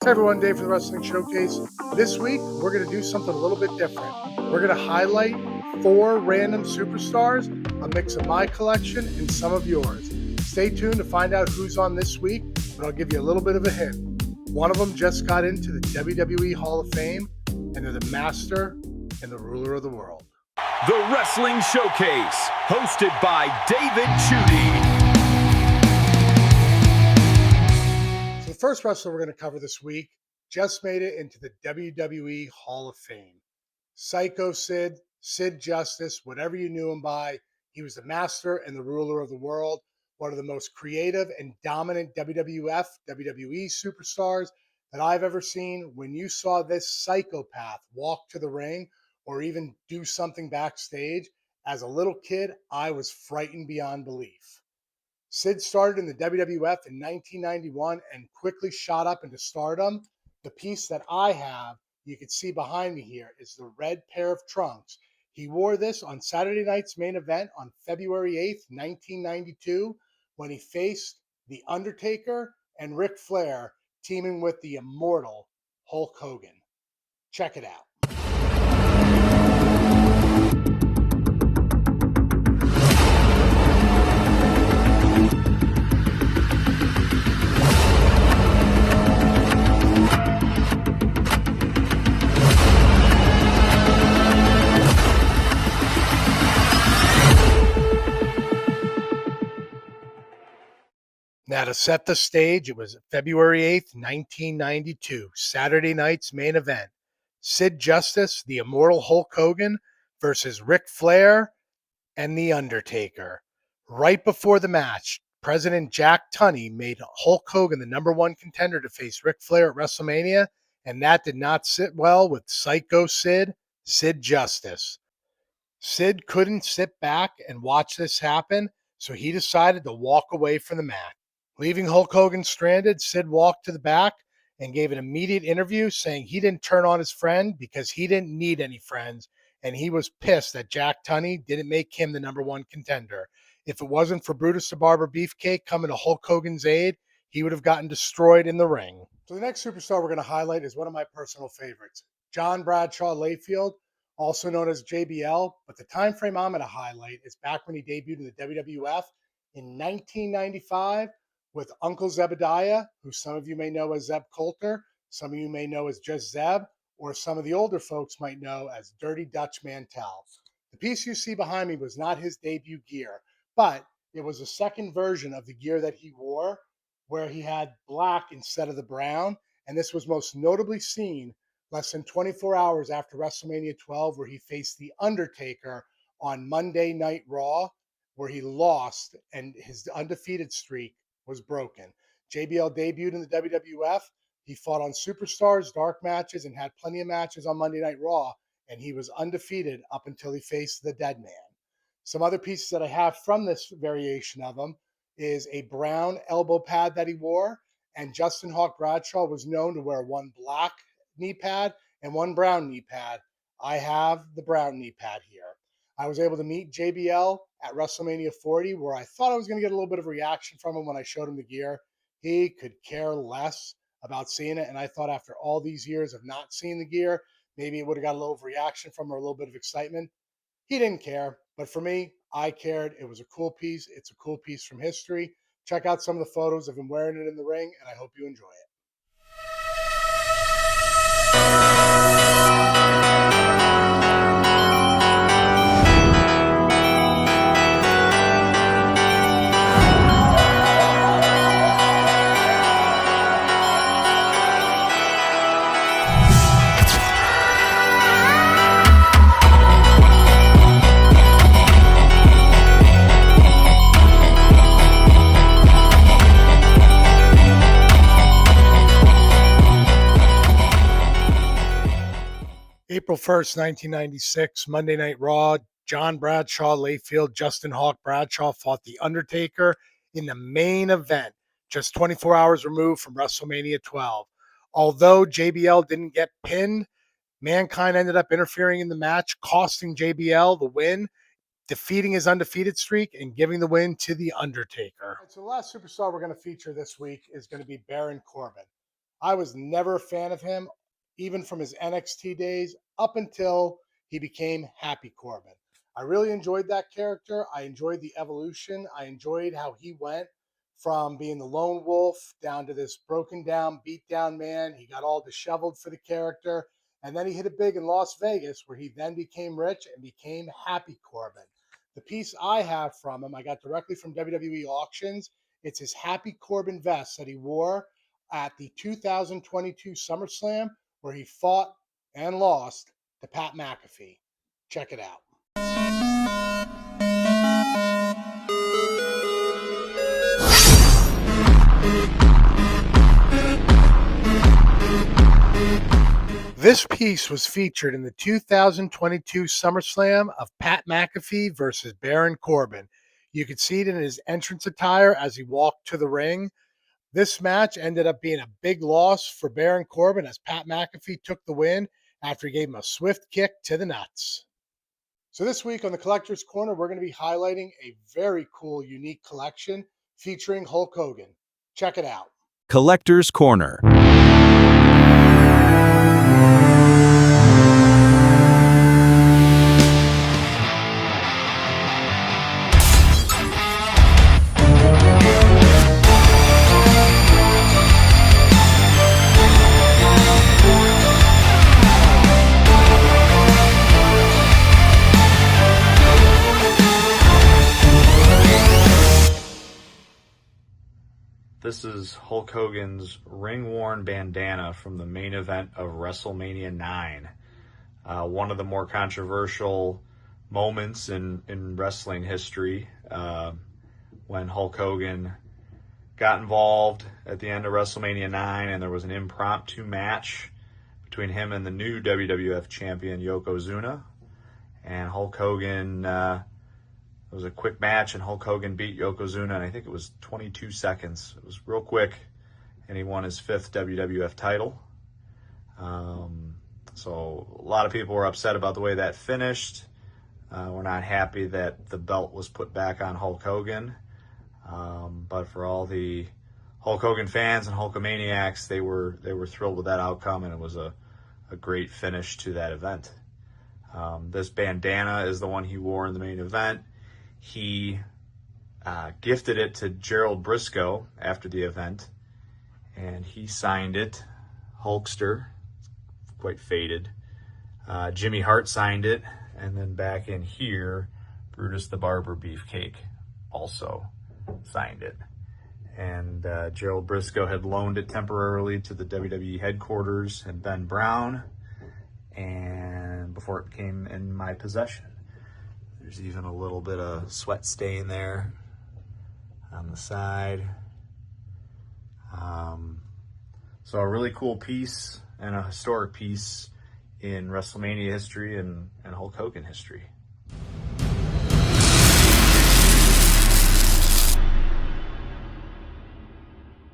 Hey everyone, Dave for the Wrestling Showcase. This week, we're going to do something a little bit different. We're going to highlight 4 random superstars, a mix of my collection and some of yours. Stay tuned to find out who's on this week, but I'll give you a little bit of a hint. One of them just got into the WWE Hall of Fame, and they're the master and the ruler of the world. The Wrestling Showcase, hosted by David Chudy. The first wrestler we're going to cover this week just made it into the WWE Hall of Fame. Psycho Sid, Sid Justice, whatever you knew him by, he was the master and the ruler of the world, one of the most creative and dominant WWF, WWE superstars that I've ever seen. When you saw this psychopath walk to the ring or even do something backstage, as a little kid, I was frightened beyond belief. Sid started in the WWF in 1991 and quickly shot up into stardom. The piece that I have, you can see behind me here, is the red pair of trunks. He wore this on Saturday night's main event on February 8th, 1992, when he faced The Undertaker and Ric Flair, teaming with the immortal Hulk Hogan. Check it out. Now, to set the stage, it was February 8th, 1992, Saturday night's main event. Sid Justice, the immortal Hulk Hogan, versus Ric Flair and The Undertaker. Right before the match, President Jack Tunney made Hulk Hogan the #1 contender to face Ric Flair at WrestleMania, and that did not sit well with Psycho Sid, Sid Justice. Sid couldn't sit back and watch this happen, so he decided to walk away from the match. Leaving Hulk Hogan stranded, Sid walked to the back and gave an immediate interview saying he didn't turn on his friend because he didn't need any friends, and he was pissed that Jack Tunney didn't make him the #1 contender. If it wasn't for Brutus the Barber Beefcake coming to Hulk Hogan's aid, he would have gotten destroyed in the ring. So the next superstar we're going to highlight is one of my personal favorites, John Bradshaw Layfield, also known as JBL, but the time frame I'm going to highlight is back when he debuted in the WWF in 1995 with Uncle Zebediah, who some of you may know as Zeb Coulter, some of you may know as just Zeb, or some of the older folks might know as Dirty Dutch Mantel. The piece you see behind me was not his debut gear, but it was a second version of the gear that he wore, where he had black instead of the brown, and this was most notably seen less than 24 hours after WrestleMania 12, where he faced The Undertaker on Monday Night Raw, where he lost and his undefeated streak was broken. JBL debuted in the WWF. He fought on Superstars, dark matches, and had plenty of matches on Monday Night Raw, and he was undefeated up until he faced the Dead Man. Some other pieces that I have from this variation of him is a brown elbow pad that he wore, and Justin Hawk Bradshaw was known to wear one black knee pad and one brown knee pad. I have the brown knee pad here. I was able to meet JBL at WrestleMania 40, where I thought I was going to get a little bit of reaction from him when I showed him the gear. He could care less about seeing it, and I thought after all these years of not seeing the gear, maybe it would have got a little reaction from him or a little bit of excitement. He didn't care, but for me, I cared. It was a cool piece. It's a cool piece from history. Check out some of the photos of him wearing it in the ring, and I hope you enjoy it. April 1st, 1996, Monday Night Raw, John Bradshaw Layfield, Justin Hawk Bradshaw fought The Undertaker in the main event, just 24 hours removed from WrestleMania 12. Although JBL didn't get pinned, Mankind ended up interfering in the match, costing JBL the win, defeating his undefeated streak and giving the win to The Undertaker. Right, so the last superstar we're going to feature this week is going to be Baron Corbin. I was never a fan of him, even from his NXT days up until he became Happy Corbin. I really enjoyed that character. I enjoyed the evolution. I enjoyed how he went from being the lone wolf down to this broken down, beat down man. He got all disheveled for the character. And then he hit it big in Las Vegas, where he then became rich and became Happy Corbin. The piece I have from him, I got directly from WWE auctions. It's his Happy Corbin vest that he wore at the 2022 SummerSlam, where he fought and lost to Pat McAfee. Check it out. This piece was featured in the 2022 SummerSlam of Pat McAfee versus Baron Corbin. You could see it in his entrance attire as he walked to the ring. This match ended up being a big loss for Baron Corbin as Pat McAfee took the win after he gave him a swift kick to the nuts. So this week on the Collector's Corner, we're going to be highlighting a very cool, unique collection featuring Hulk Hogan. Check it out. Collector's Corner. This is Hulk Hogan's ring-worn bandana from the main event of Wrestlemania 9. One of the more controversial moments in wrestling history, when Hulk Hogan got involved at the end of Wrestlemania 9, and there was an impromptu match between him and the new WWF champion Yokozuna. And Hulk Hogan, it was a quick match, and Hulk Hogan beat Yokozuna, and I think it was 22 seconds. It was real quick, and he won his 5th WWF title. So a lot of people were upset about the way that finished. We're not happy that the belt was put back on Hulk Hogan. But for all the Hulk Hogan fans and Hulkamaniacs, they were thrilled with that outcome, and it was a great finish to that event. This bandana is the one he wore in the main event. He gifted it to Gerald Briscoe after the event, and he signed it, Hulkster, quite faded. Jimmy Hart signed it, and then back in here, Brutus the Barber Beefcake also signed it. And Gerald Briscoe had loaned it temporarily to the WWE headquarters and Ben Brown, and before it came in my possession. There's even a little bit of sweat stain there on the side. So a really cool piece and a historic piece in WrestleMania history and Hulk Hogan history.